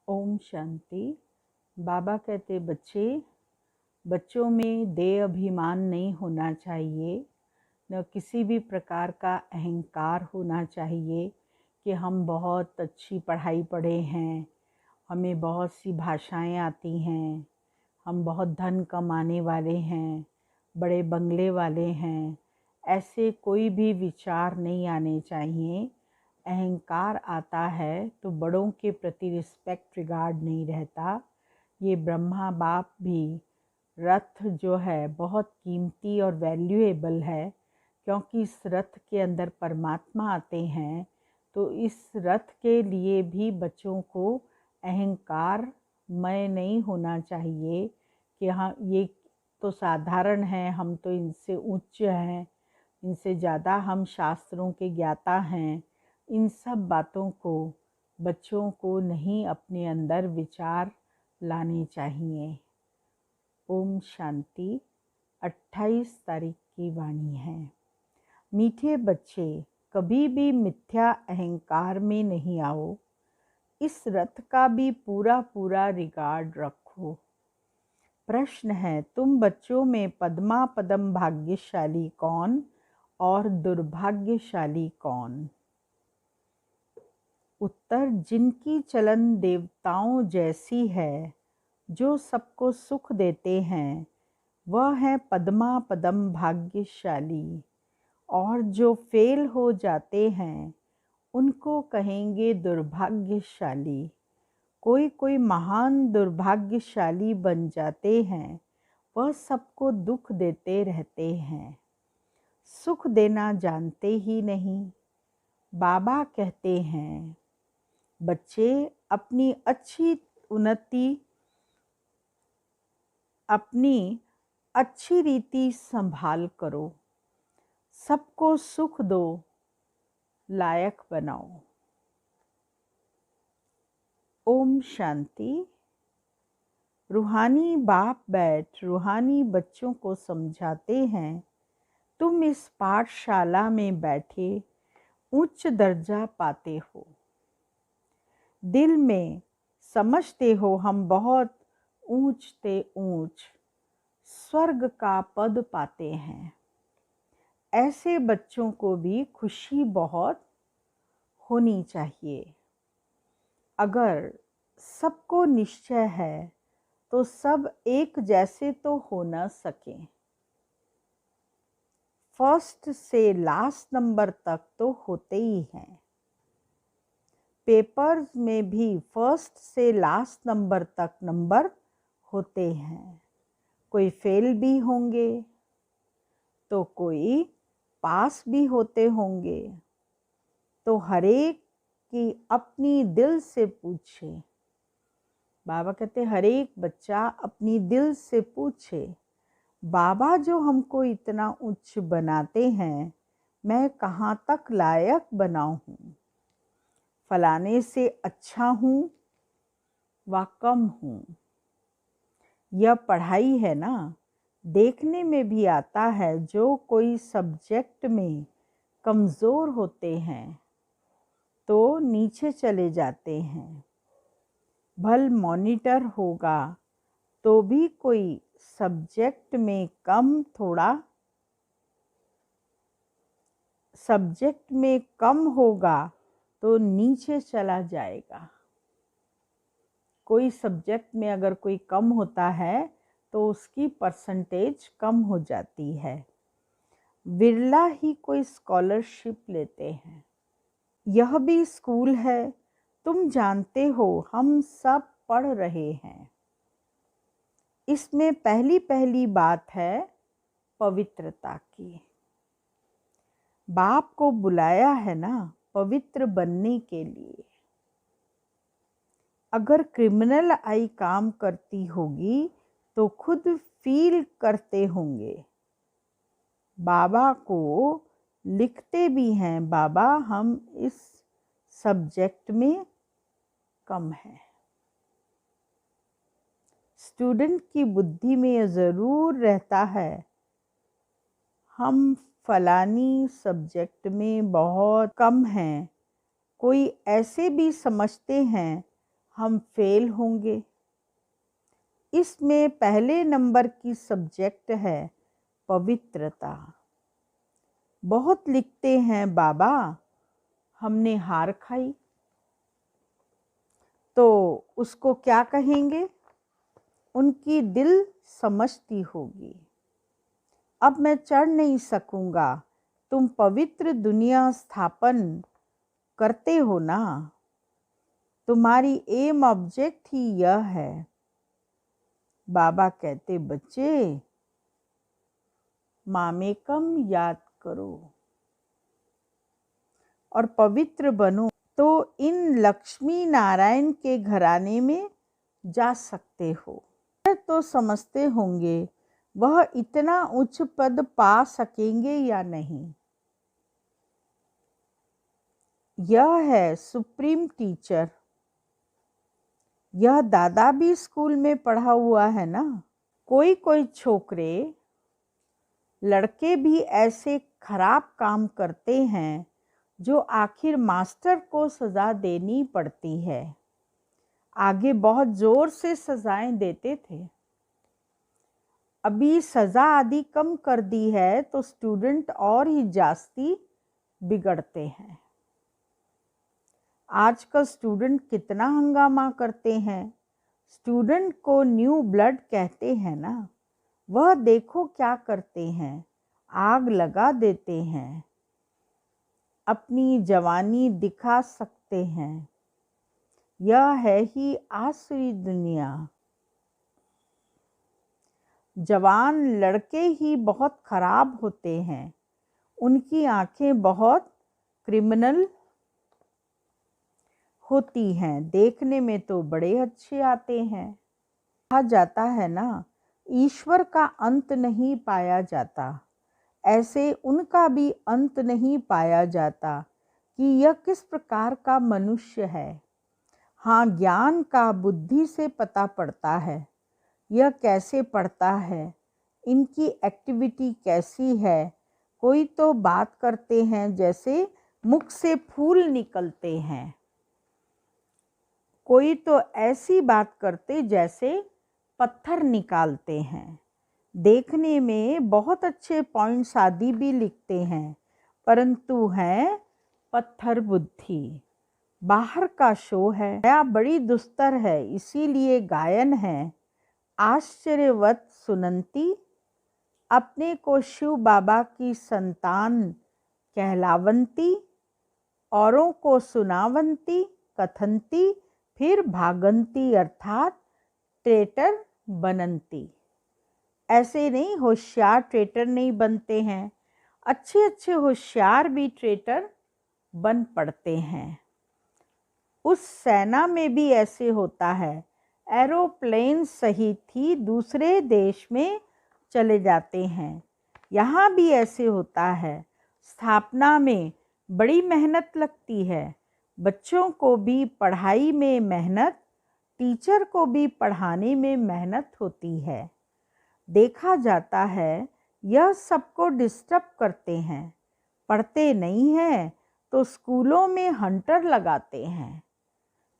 ओम शांति। बाबा कहते बच्चों में देह अभिमान नहीं होना चाहिए, न किसी भी प्रकार का अहंकार होना चाहिए कि हम बहुत अच्छी पढ़ाई पढ़े हैं, हमें बहुत सी भाषाएं आती हैं, हम बहुत धन कमाने वाले हैं, बड़े बंगले वाले हैं। ऐसे कोई भी विचार नहीं आने चाहिए। अहंकार आता है तो बड़ों के प्रति रिस्पेक्ट रिगार्ड नहीं रहता। ये ब्रह्मा बाप भी रथ जो है बहुत कीमती और वैल्यूएबल है, क्योंकि इस रथ के अंदर परमात्मा आते हैं। तो इस रथ के लिए भी बच्चों को अहंकार मय नहीं होना चाहिए कि हाँ ये तो साधारण है, हम तो इनसे उच्च हैं, इनसे ज़्यादा हम शास्त्रों के ज्ञाता हैं। इन सब बातों को बच्चों को नहीं अपने अंदर विचार लाने चाहिए। ओम शांति। 28 तारीख की वाणी है। मीठे बच्चे, कभी भी मिथ्या अहंकार में नहीं आओ। इस रथ का भी पूरा पूरा रिगार्ड रखो। प्रश्न है, तुम बच्चों में पद्मा पदम भाग्यशाली कौन और दुर्भाग्यशाली कौन? उत्तर, जिनकी चलन देवताओं जैसी है, जो सबको सुख देते हैं, वह है पद्मा पदम भाग्यशाली। और जो फेल हो जाते हैं उनको कहेंगे दुर्भाग्यशाली। कोई कोई महान दुर्भाग्यशाली बन जाते हैं, वह सबको दुख देते रहते हैं, सुख देना जानते ही नहीं। बाबा कहते हैं, बच्चे अपनी अच्छी रीति संभाल करो, सबको सुख दो, लायक बनाओ। ओम शांति। रूहानी बाप बैठ रूहानी बच्चों को समझाते हैं, तुम इस पाठशाला में बैठे उच्च दर्जा पाते हो। दिल में समझते हो हम बहुत ऊंच ते ऊंच स्वर्ग का पद पाते हैं। ऐसे बच्चों को भी खुशी बहुत होनी चाहिए। अगर सबको निश्चय है तो सब एक जैसे तो हो न सके। फर्स्ट से लास्ट नंबर तक तो होते ही हैं। पेपर्स में भी फर्स्ट से लास्ट नंबर तक नंबर होते हैं। कोई फेल भी होंगे तो कोई पास भी होते होंगे। तो हर एक की अपनी दिल से पूछे। बाबा कहते हर एक बच्चा अपनी दिल से पूछे, बाबा जो हमको इतना उच्च बनाते हैं, मैं कहाँ तक लायक बना हूँ? फलाने से अच्छा हूँ व कम हूँ? यह पढ़ाई है ना, देखने में भी आता है। जो कोई सब्जेक्ट में कमज़ोर होते हैं तो नीचे चले जाते हैं। भल मॉनिटर होगा तो भी कोई सब्जेक्ट में कम होगा तो नीचे चला जाएगा। कोई सब्जेक्ट में अगर कोई कम होता है तो उसकी परसेंटेज कम हो जाती है। विरला ही कोई स्कॉलरशिप लेते हैं। यह भी स्कूल है, तुम जानते हो, हम सब पढ़ रहे हैं। इसमें पहली बात है पवित्रता की। बाप को बुलाया है ना पवित्र बनने के लिए। अगर क्रिमिनल आई काम करती होगी तो खुद फील करते होंगे। बाबा को लिखते भी हैं, बाबा हम इस सब्जेक्ट में कम हैं। स्टूडेंट की बुद्धि में यह ज़रूर रहता है, हम फलानी सब्जेक्ट में बहुत कम हैं। कोई ऐसे भी समझते हैं हम फेल होंगे। इसमें पहले नंबर की सब्जेक्ट है पवित्रता। बहुत लिखते हैं बाबा, हमने हार खाई, तो उसको क्या कहेंगे? उनकी दिल समझती होगी, अब मैं चढ़ नहीं सकूंगा, तुम पवित्र दुनिया स्थापन करते हो ना, तुम्हारी एम ऑब्जेक्ट ही यह है। बाबा कहते, बच्चे मामेकम याद करो और पवित्र बनो, तो इन लक्ष्मी नारायण के घराने में जा सकते हो। तो समझते होंगे वह इतना उच्च पद पा सकेंगे या नहीं। यह है सुप्रीम टीचर। यह दादा भी स्कूल में पढ़ा हुआ है ना। कोई कोई छोकरे लड़के भी ऐसे खराब काम करते हैं जो आखिर मास्टर को सजा देनी पड़ती है। आगे बहुत जोर से सजाएं देते थे, अभी सजा आदि कम कर दी है तो स्टूडेंट और ही जास्ती बिगड़ते हैं। आजकल स्टूडेंट कितना हंगामा करते हैं। स्टूडेंट को न्यू ब्लड कहते हैं ना। वह देखो क्या करते हैं, आग लगा देते हैं, अपनी जवानी दिखा सकते हैं। यह है ही आसुरी दुनिया। जवान लड़के ही बहुत खराब होते हैं, उनकी आंखें बहुत क्रिमिनल होती हैं, देखने में तो बड़े अच्छे आते हैं। कहा जाता है ना, ईश्वर का अंत नहीं पाया जाता, ऐसे उनका भी अंत नहीं पाया जाता कि यह किस प्रकार का मनुष्य है। हाँ, ज्ञान का बुद्धि से पता पड़ता है। यह कैसे पढ़ता है, इनकी एक्टिविटी कैसी है। कोई तो बात करते हैं जैसे मुख से फूल निकलते हैं, कोई तो ऐसी बात करते जैसे पत्थर निकालते हैं। देखने में बहुत अच्छे पॉइंट्स आदि भी लिखते हैं, परंतु हैं पत्थर बुद्धि। बाहर का शो है, या बड़ी दुस्तर है, इसीलिए गायन है। आश्चर्यवत सुनंती, अपने को शिव बाबा की संतान कहलावंती, औरों को सुनावंती, कथंती, फिर भागंती अर्थात ट्रेटर बनंती। ऐसे नहीं, होशियार ट्रेटर नहीं बनते हैं, अच्छे अच्छे होशियार भी ट्रेटर बन पड़ते हैं। उस सेना में भी ऐसे होता है, एरोप्लेन सहित ही दूसरे देश में चले जाते हैं। यहाँ भी ऐसे होता है, स्थापना में बड़ी मेहनत लगती है, बच्चों को भी पढ़ाई में मेहनत, टीचर को भी पढ़ाने में मेहनत होती है। देखा जाता है यह सबको डिस्टर्ब करते हैं, पढ़ते नहीं हैं तो स्कूलों में हंटर लगाते हैं।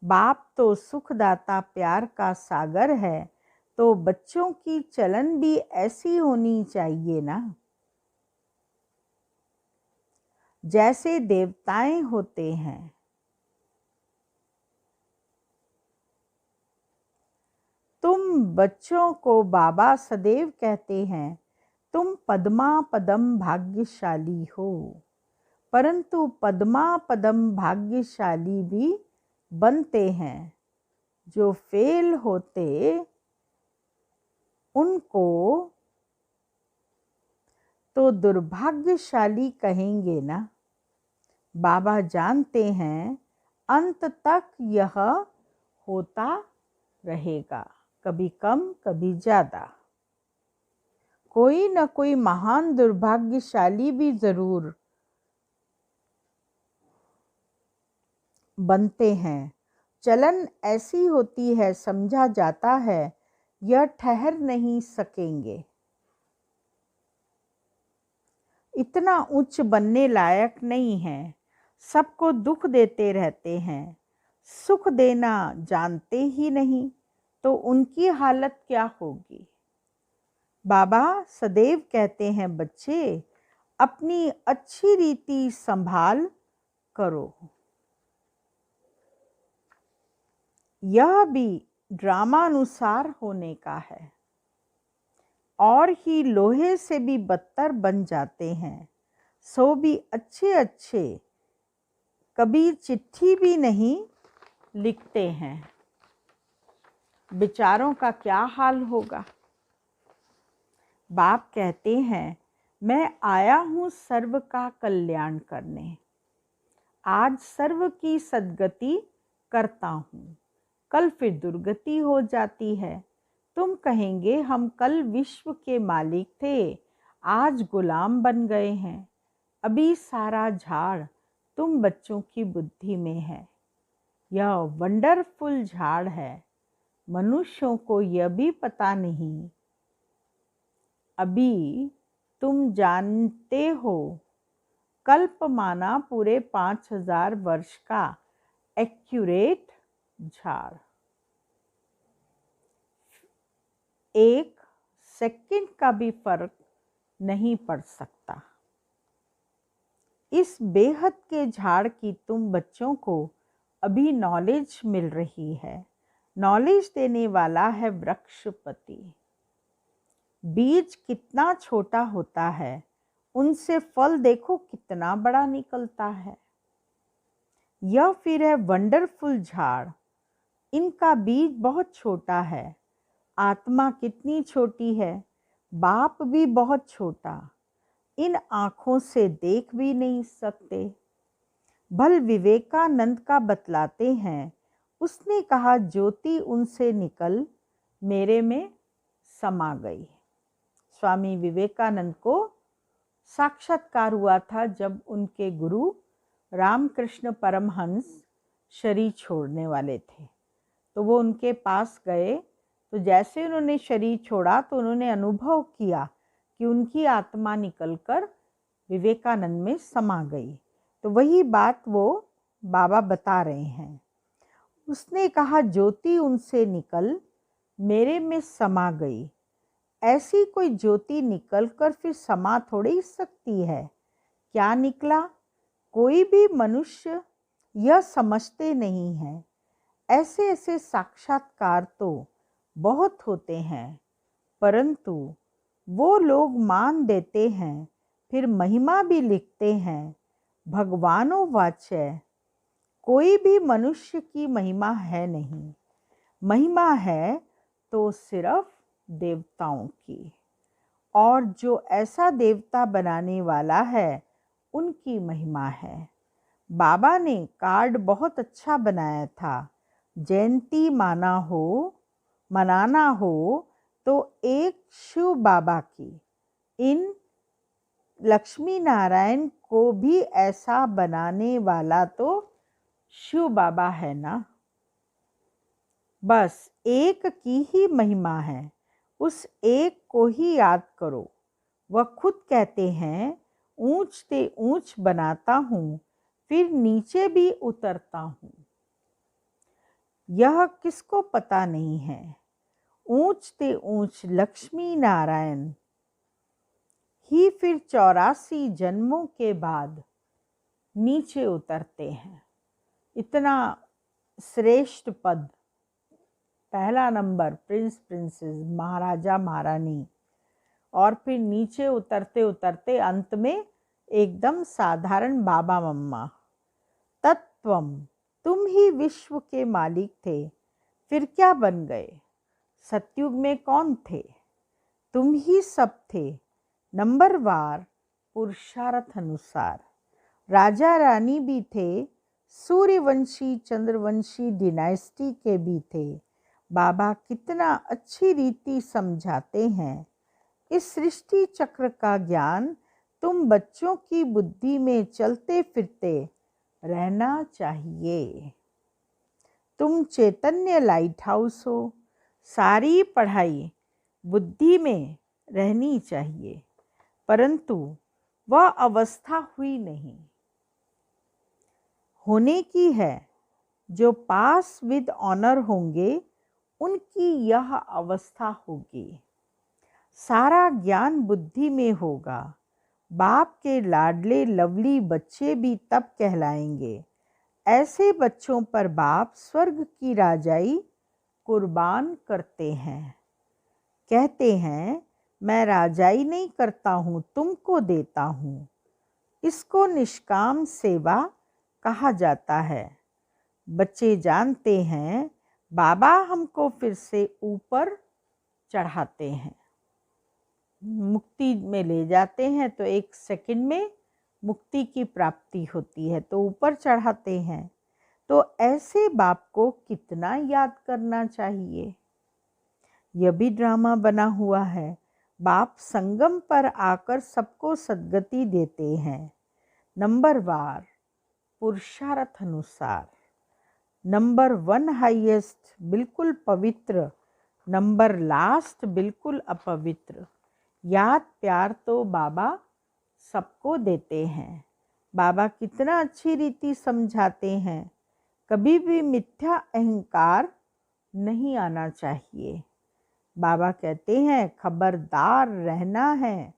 बाप तो सुखदाता प्यार का सागर है, तो बच्चों की चलन भी ऐसी होनी चाहिए ना, जैसे देवताएं होते हैं। तुम बच्चों को बाबा सदैव कहते हैं, तुम पद्मा पदम भाग्यशाली हो, परंतु पद्मा पदम भाग्यशाली भी बनते हैं जो फेल होते, उनको तो दुर्भाग्यशाली कहेंगे ना। बाबा जानते हैं अंत तक यह होता रहेगा, कभी कम कभी ज़्यादा। कोई न कोई महान दुर्भाग्यशाली भी ज़रूर बनते हैं। चलन ऐसी होती है, समझा जाता है यह ठहर नहीं सकेंगे, इतना उच्च बनने लायक नहीं है, सबको दुख देते रहते हैं, सुख देना जानते ही नहीं तो उनकी हालत क्या होगी। बाबा सदैव कहते हैं, बच्चे अपनी अच्छी रीति संभाल करो। यह भी ड्रामानुसार होने का है और ही लोहे से भी बदतर बन जाते हैं। सो भी अच्छे अच्छे कभी चिट्ठी भी नहीं लिखते हैं। बेचारों का क्या हाल होगा। बाप कहते हैं, मैं आया हूँ सर्व का कल्याण करने। आज सर्व की सद्गति करता हूँ, कल फिर दुर्गति हो जाती है। तुम कहेंगे हम कल विश्व के मालिक थे, आज गुलाम बन गए हैं। अभी सारा झाड़ तुम बच्चों की बुद्धि में है। यह वंडरफुल झाड़ है, मनुष्यों को यह भी पता नहीं। अभी तुम जानते हो, कल्प माना पूरे 5000 वर्ष का एक्यूरेट झाड़। 1 सेकंड का भी फर्क नहीं पड़ सकता। इस बेहद के झाड़ की तुम बच्चों को अभी नॉलेज मिल रही है। नॉलेज देने वाला है वृक्षपति। बीज कितना छोटा होता है, उनसे फल देखो कितना बड़ा निकलता है। यह फिर है वंडरफुल झाड़। इनका बीज बहुत छोटा है। आत्मा कितनी छोटी है, बाप भी बहुत छोटा। इन आँखों से देख भी नहीं सकते। भल विवेकानंद का बतलाते हैं, उसने कहा ज्योति उनसे निकल मेरे में समा गई। स्वामी विवेकानंद को साक्षात्कार हुआ था जब उनके गुरु रामकृष्ण परमहंस शरीर छोड़ने वाले थे। तो वो उनके पास गए, तो जैसे उन्होंने शरीर छोड़ा तो उन्होंने अनुभव किया कि उनकी आत्मा निकलकर विवेकानंद में समा गई। तो वही बात वो बाबा बता रहे हैं। उसने कहा ज्योति उनसे निकल मेरे में समा गई। ऐसी कोई ज्योति निकलकर फिर समा थोड़ी सकती है। क्या निकला? कोई भी मनुष्य यह समझते नहीं है। ऐसे ऐसे साक्षात्कार तो बहुत होते हैं, परंतु वो लोग मान देते हैं, फिर महिमा भी लिखते हैं। भगवानो वाच्य कोई भी मनुष्य की महिमा है नहीं। महिमा है तो सिर्फ देवताओं की, और जो ऐसा देवता बनाने वाला है उनकी महिमा है। बाबा ने कार्ड बहुत अच्छा बनाया था। जयंती मनाना हो तो एक शिव बाबा की। इन लक्ष्मी नारायण को भी ऐसा बनाने वाला तो शिव बाबा है ना। बस एक की ही महिमा है, उस एक को ही याद करो। वह खुद कहते हैं, ऊंच से ऊंच बनाता हूँ, फिर नीचे भी उतरता हूँ। यह किसको पता नहीं है। ऊंच से ऊंच लक्ष्मी नारायण ही फिर 84 जन्मों के बाद नीचे उतरते हैं। इतना श्रेष्ठ पद, पहला नंबर प्रिंस प्रिंसेस, महाराजा महारानी, और फिर नीचे उतरते उतरते अंत में एकदम साधारण बाबा मम्मा। तत्वम, तुम ही विश्व के मालिक थे, फिर क्या बन गए? सतयुग में कौन थे? तुम ही सब थे। नंबरवार पुरुषार्थ अनुसार राजा रानी भी थे, सूर्यवंशी चंद्रवंशी डिनाइस्टी के भी थे। बाबा कितना अच्छी रीति समझाते हैं। इस सृष्टि चक्र का ज्ञान तुम बच्चों की बुद्धि में चलते फिरते रहना चाहिए। तुम चैतन्य लाइट हाउस हो। सारी पढ़ाई बुद्धि में रहनी चाहिए, परंतु वह अवस्था हुई नहीं, होने की है। जो पास विद ऑनर होंगे उनकी यह अवस्था होगी। सारा ज्ञान बुद्धि में होगा। बाप के लाडले लवली बच्चे भी तब कहलाएंगे। ऐसे बच्चों पर बाप स्वर्ग की राजाई कुर्बान करते हैं। कहते हैं, मैं राजाई नहीं करता हूँ, तुमको देता हूँ। इसको निष्काम सेवा कहा जाता है। बच्चे जानते हैं बाबा हमको फिर से ऊपर चढ़ाते हैं, मुक्ति में ले जाते हैं, तो 1 सेकंड में मुक्ति की प्राप्ति होती है, तो ऊपर चढ़ाते हैं। तो ऐसे बाप को कितना याद करना चाहिए। यह भी ड्रामा बना हुआ है। बाप संगम पर आकर सबको सद्गति देते हैं, नंबरवार पुरुषार्थ अनुसार। नंबर 1 हाईएस्ट बिल्कुल पवित्र, नंबर लास्ट बिल्कुल अपवित्र। याद प्यार तो बाबा सबको देते हैं। बाबा कितना अच्छी रीति समझाते हैं। कभी भी मिथ्या अहंकार नहीं आना चाहिए। बाबा कहते हैं खबरदार रहना है,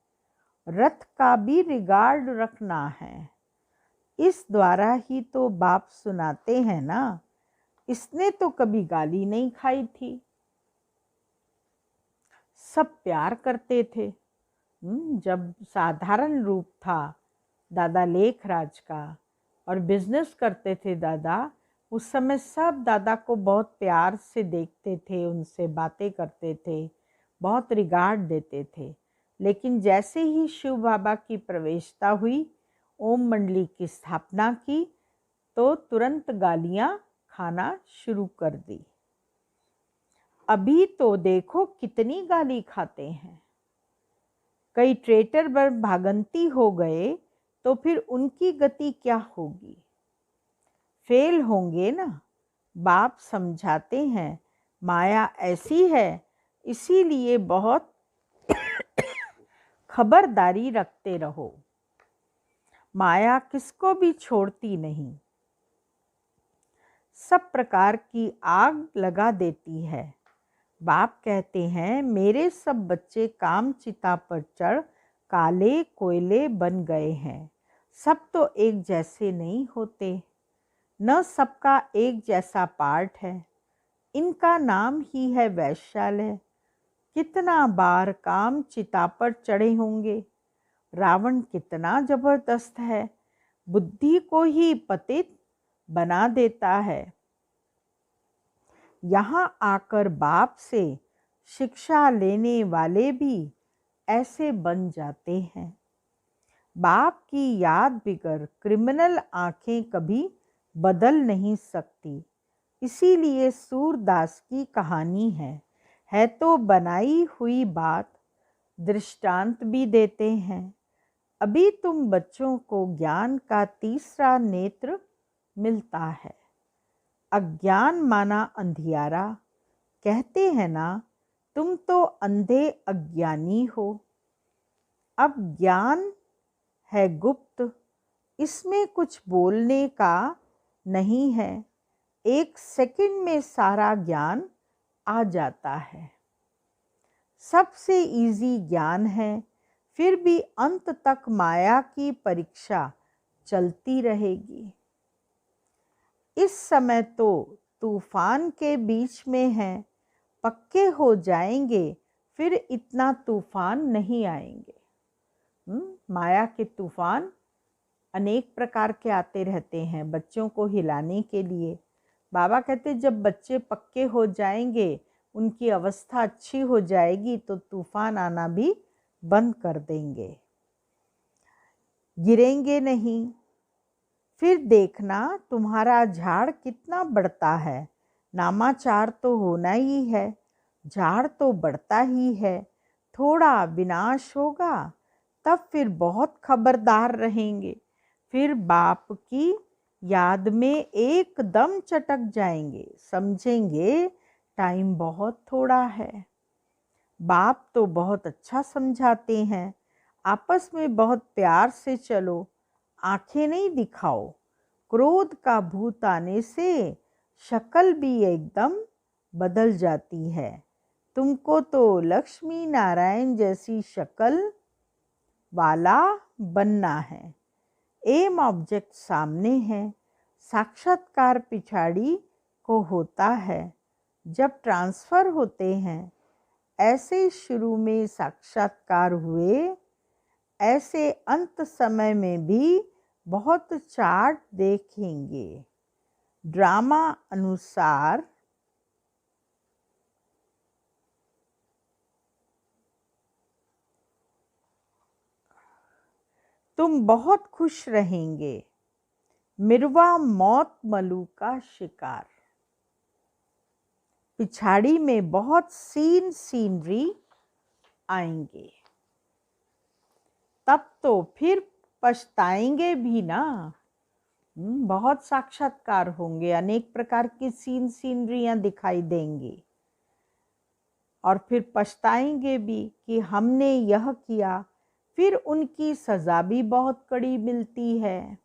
रथ का भी रिगार्ड रखना है। इस द्वारा ही तो बाप सुनाते हैं ना। इसने तो कभी गाली नहीं खाई थी, सब प्यार करते थे। जब साधारण रूप था दादा लेखराज का और बिजनेस करते थे दादा, उस समय सब दादा को बहुत प्यार से देखते थे, उनसे बातें करते थे, बहुत रिगार्ड देते थे। लेकिन जैसे ही शिव बाबा की प्रवेशता हुई, ओम मंडली की स्थापना की, तो तुरंत गालियां खाना शुरू कर दी। अभी तो देखो कितनी गाली खाते हैं। कई ट्रेटर पर भागंती हो गए तो फिर उनकी गति क्या होगी। फेल होंगे ना। बाप समझाते हैं माया ऐसी है, इसीलिए बहुत खबरदारी रखते रहो। माया किसको भी छोड़ती नहीं, सब प्रकार की आग लगा देती है। बाप कहते हैं मेरे सब बच्चे काम चिता पर चढ़ काले कोयले बन गए हैं। सब तो एक जैसे नहीं होते, न सबका एक जैसा पार्ट है। इनका नाम ही है वैश्यालय। कितना बार काम चिता पर चढ़े होंगे। रावण कितना जबरदस्त है, बुद्धि को ही पतित बना देता है। यहाँ आकर बाप से शिक्षा लेने वाले भी ऐसे बन जाते हैं। बाप की याद बिगर क्रिमिनल आंखें कभी बदल नहीं सकती। इसीलिए सूरदास की कहानी है तो बनाई हुई बात, दृष्टांत भी देते हैं। अभी तुम बच्चों को ज्ञान का तीसरा नेत्र मिलता है। अज्ञान माना अंधियारा। कहते हैं ना, तुम तो अंधे अज्ञानी हो। अब ज्ञान है गुप्त, इसमें कुछ बोलने का नहीं है। 1 सेकंड में सारा ज्ञान आ जाता है। सबसे इजी ज्ञान है, फिर भी अंत तक माया की परीक्षा चलती रहेगी। इस समय तो तूफान के बीच में हैं, पक्के हो जाएंगे फिर इतना तूफान नहीं आएंगे। माया के तूफान अनेक प्रकार के आते रहते हैं बच्चों को हिलाने के लिए। बाबा कहते जब बच्चे पक्के हो जाएंगे, उनकी अवस्था अच्छी हो जाएगी, तो तूफान आना भी बंद कर देंगे, गिरेंगे नहीं। फिर देखना तुम्हारा झाड़ कितना बढ़ता है। नामाचार तो होना ही है, झाड़ तो बढ़ता ही है। थोड़ा विनाश होगा, तब फिर बहुत खबरदार रहेंगे। फिर बाप की याद में एकदम चटक जाएंगे, समझेंगे टाइम बहुत थोड़ा है। बाप तो बहुत अच्छा समझाते हैं, आपस में बहुत प्यार से चलो, आंखें नहीं दिखाओ। क्रोध का भूत आने से शक्ल भी एकदम बदल जाती है। तुमको तो लक्ष्मी नारायण जैसी शक्ल वाला बनना है। एम ऑब्जेक्ट सामने है, साक्षात्कार पिछाड़ी को होता है। जब ट्रांसफ़र होते हैं, ऐसे शुरू में साक्षात्कार हुए, ऐसे अंत समय में भी बहुत चार्ट देखेंगे। ड्रामा अनुसार तुम बहुत खुश रहेंगे। मिर्वा मौत मलू का शिकार। पिछाड़ी में बहुत सीनरी आएंगे, तब तो फिर पछताएंगे भी ना। बहुत साक्षात्कार होंगे, अनेक प्रकार की सीनरियां दिखाई देंगी और फिर पछताएंगे भी कि हमने यह किया। फिर उनकी सज़ा भी बहुत कड़ी मिलती है।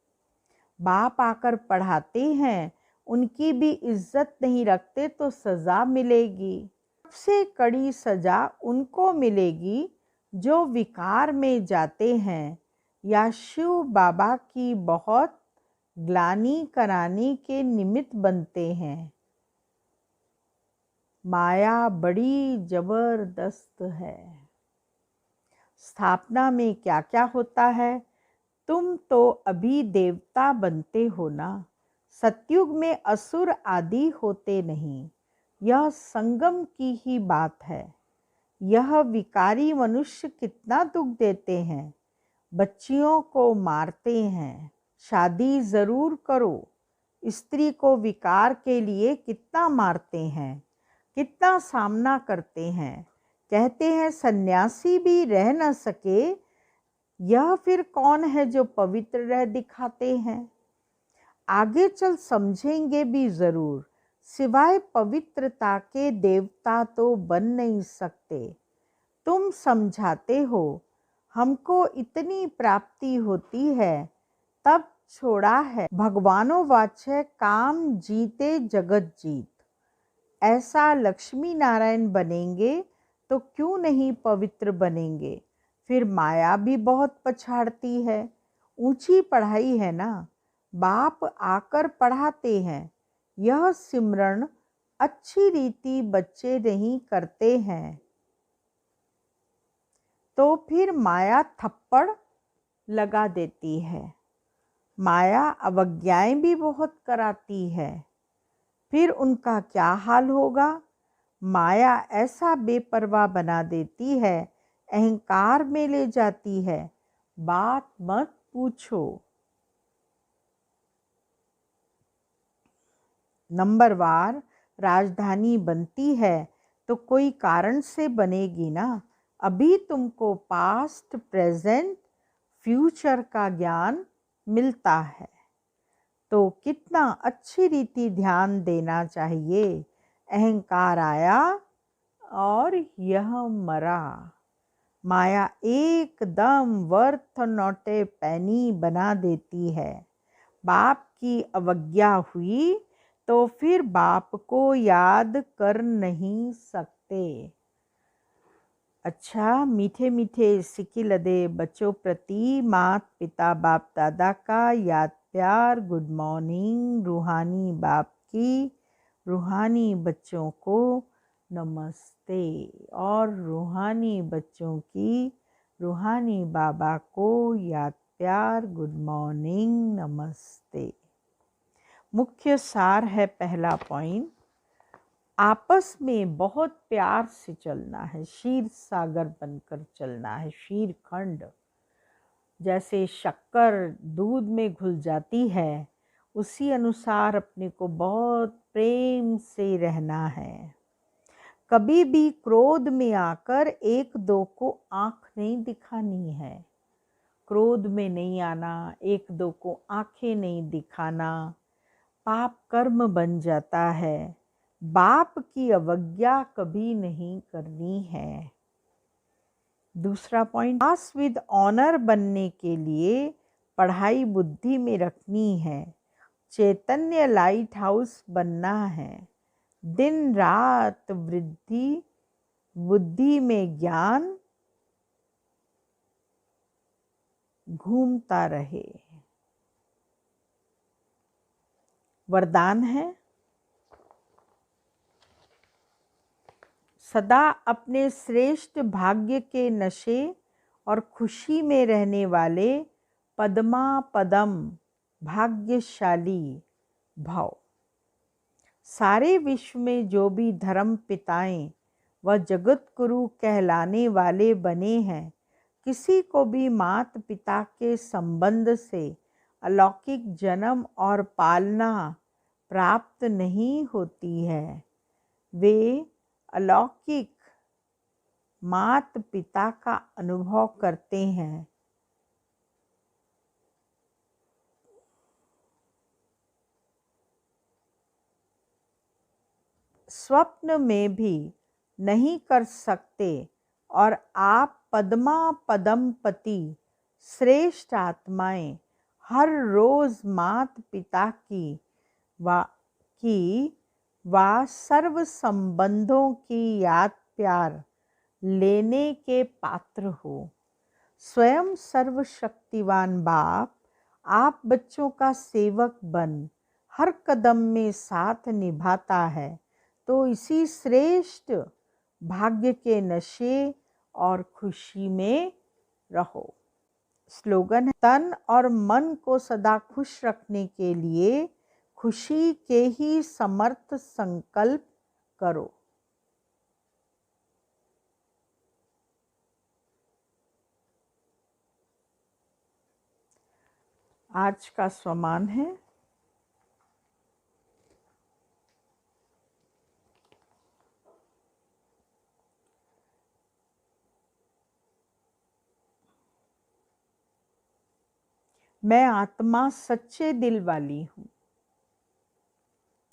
बाप आकर पढ़ाते हैं, उनकी भी इज्जत नहीं रखते तो सज़ा मिलेगी। सबसे कड़ी सज़ा उनको मिलेगी जो विकार में जाते हैं या शिव बाबा की बहुत ग्लानि कराने के निमित्त बनते हैं। माया बड़ी जबरदस्त है। स्थापना में क्या क्या होता है? तुम तो अभी देवता बनते हो ना। सतयुग में असुर आदि होते नहीं। यह संगम की ही बात है। यह विकारी मनुष्य कितना दुख देते हैं, बच्चियों को मारते हैं। शादी ज़रूर करो। स्त्री को विकार के लिए कितना मारते हैं, कितना सामना करते हैं। कहते हैं सन्यासी भी रह न सके, यह फिर कौन है जो पवित्र रह दिखाते हैं। आगे चल समझेंगे भी ज़रूर। सिवाय पवित्रता के देवता तो बन नहीं सकते। तुम समझाते हो हमको इतनी प्राप्ति होती है, तब छोड़ा है भगवानोवाच्य काम जीते जगत जीत। ऐसा लक्ष्मी नारायण बनेंगे तो क्यों नहीं पवित्र बनेंगे। फिर माया भी बहुत पछाड़ती है। ऊंची पढ़ाई है ना, बाप आकर पढ़ाते हैं। यह सिमरण अच्छी रीति बच्चे नहीं करते हैं तो फिर माया थप्पड़ लगा देती है। माया अवज्ञाएं भी बहुत कराती है। फिर उनका क्या हाल होगा? माया ऐसा बेपरवाह बना देती है, अहंकार में ले जाती है, बात मत पूछो। नंबरवार राजधानी बनती है तो कोई कारण से बनेगी ना। अभी तुमको पास्ट, प्रेजेंट, फ्यूचर का ज्ञान मिलता है तो कितना अच्छी रीति ध्यान देना चाहिए। अहंकार आया और यह मरा। माया एकदम वर्थ नॉट ए पैनी बना देती है। बाप की अवज्ञा हुई तो फिर बाप को याद कर नहीं सकते। अच्छा, मीठे मीठे सिक्की लदे बच्चों प्रति मात पिता बाप दादा का याद प्यार गुड मॉर्निंग। रूहानी बाप की रूहानी बच्चों को नमस्ते और रूहानी बच्चों की रूहानी बाबा को याद प्यार गुड मॉर्निंग नमस्ते। मुख्य सार है पहला पॉइंट, आपस में बहुत प्यार से चलना है। क्षीर सागर बनकर चलना है। क्षीर खंड जैसे शक्कर दूध में घुल जाती है, उसी अनुसार अपने को बहुत प्रेम से रहना है। कभी भी क्रोध में आकर एक दो को आंख नहीं दिखानी है। क्रोध में नहीं आना, एक दो को आंखें नहीं दिखाना, पाप कर्म बन जाता है। बाप की अवज्ञा कभी नहीं करनी है। दूसरा पॉइंट, पास विद ऑनर बनने के लिए पढ़ाई बुद्धि में रखनी है। चैतन्य लाइट हाउस बनना है। दिन रात वृद्धि बुद्धि में ज्ञान घूमता रहे। वरदान है, सदा अपने श्रेष्ठ भाग्य के नशे और खुशी में रहने वाले पद्मा पदम भाग्यशाली भव। सारे विश्व में जो भी धर्म पिताएं व जगत गुरु कहलाने वाले बने हैं, किसी को भी माता पिता के संबंध से अलौकिक जन्म और पालना प्राप्त नहीं होती है। वे अलौकिक माता पिता का अनुभव करते हैं। स्वप्न में भी नहीं कर सकते और आप पद्मा पदमपति श्रेष्ठ आत्माएं हर रोज माता पिता की सर्व संबंधों की याद प्यार लेने के पात्र हो। स्वयं सर्वशक्तिवान बाप आप बच्चों का सेवक बन हर कदम में साथ निभाता है, तो इसी श्रेष्ठ भाग्य के नशे और खुशी में रहो। स्लोगन है, तन और मन को सदा खुश रखने के लिए खुशी के ही समर्थ संकल्प करो। आज का स्वमान है, मैं आत्मा सच्चे दिल वाली हूँ।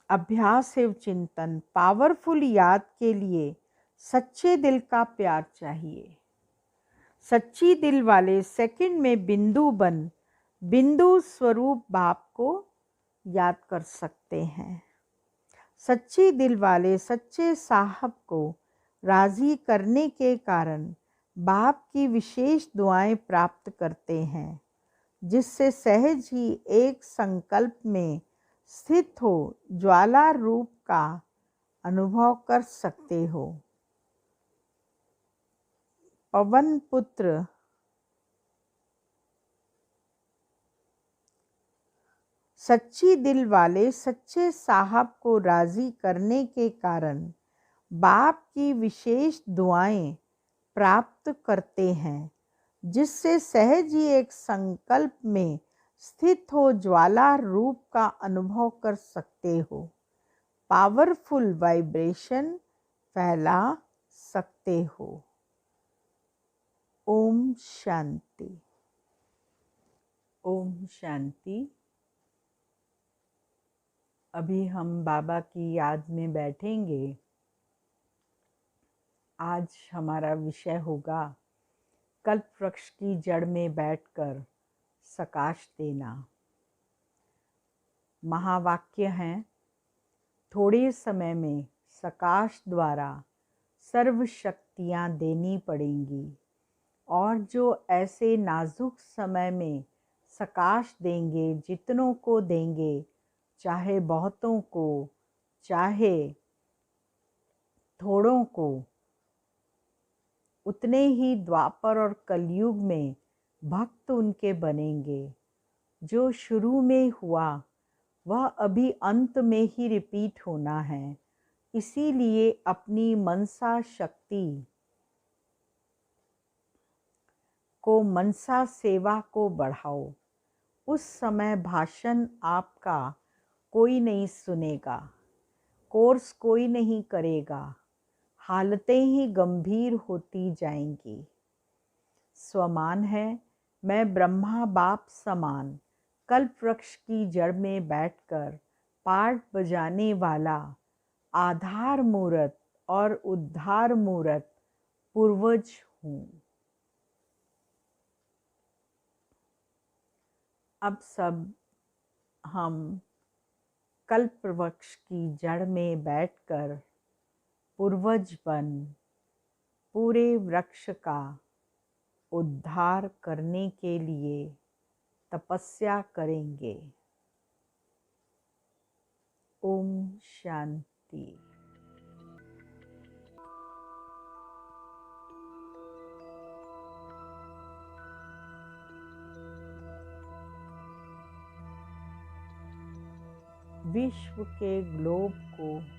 अभ्यास एवं चिंतन पावरफुल याद के लिए सच्चे दिल का प्यार चाहिए। सच्ची दिल वाले सेकंड में बिंदु बन बिंदु स्वरूप बाप को याद कर सकते हैं। सच्ची दिल वाले सच्चे साहब को राजी करने के कारण बाप की विशेष दुआएं प्राप्त करते हैं, जिससे सहज ही एक संकल्प में स्थित हो ज्वाला रूप का अनुभव कर सकते हो। पवन पुत्र सच्ची दिल वाले सच्चे साहब को राजी करने के कारण बाप की विशेष दुआएं प्राप्त करते हैं, जिससे सहज ही एक संकल्प में स्थित हो ज्वाला रूप का अनुभव कर सकते हो। पावरफुल वाइब्रेशन फैला सकते हो। ओम शांति। ओम शांति। अभी हम बाबा की याद में बैठेंगे। आज हमारा विषय होगा कल्प वृक्ष की जड़ में बैठकर सकाश देना। महावाक्य हैं, थोड़े समय में सकाश द्वारा सर्व शक्तियाँ देनी पड़ेंगी, और जो ऐसे नाजुक समय में सकाश देंगे, जितनों को देंगे, चाहे बहुतों को चाहे थोड़ों को, उतने ही द्वापर और कलयुग में भक्त उनके बनेंगे। जो शुरू में हुआ वह अभी अंत में ही रिपीट होना है। इसीलिए अपनी मनसा शक्ति को, मनसा सेवा को बढ़ाओ। उस समय भाषण आपका कोई नहीं सुनेगा, कोर्स कोई नहीं करेगा, हालतें ही गंभीर होती जाएंगी। स्वमान है, मैं ब्रह्मा बाप समान कल्प वृक्ष की जड़ में बैठकर पाठ बजाने वाला आधार मूर्त और उद्धार मूर्त पूर्वज हूँ। अब सब हम कल्प वृक्ष की जड़ में बैठकर पूर्वज बन पूरे वृक्ष का उद्धार करने के लिए तपस्या करेंगे। ओम शांति। विश्व के ग्लोब को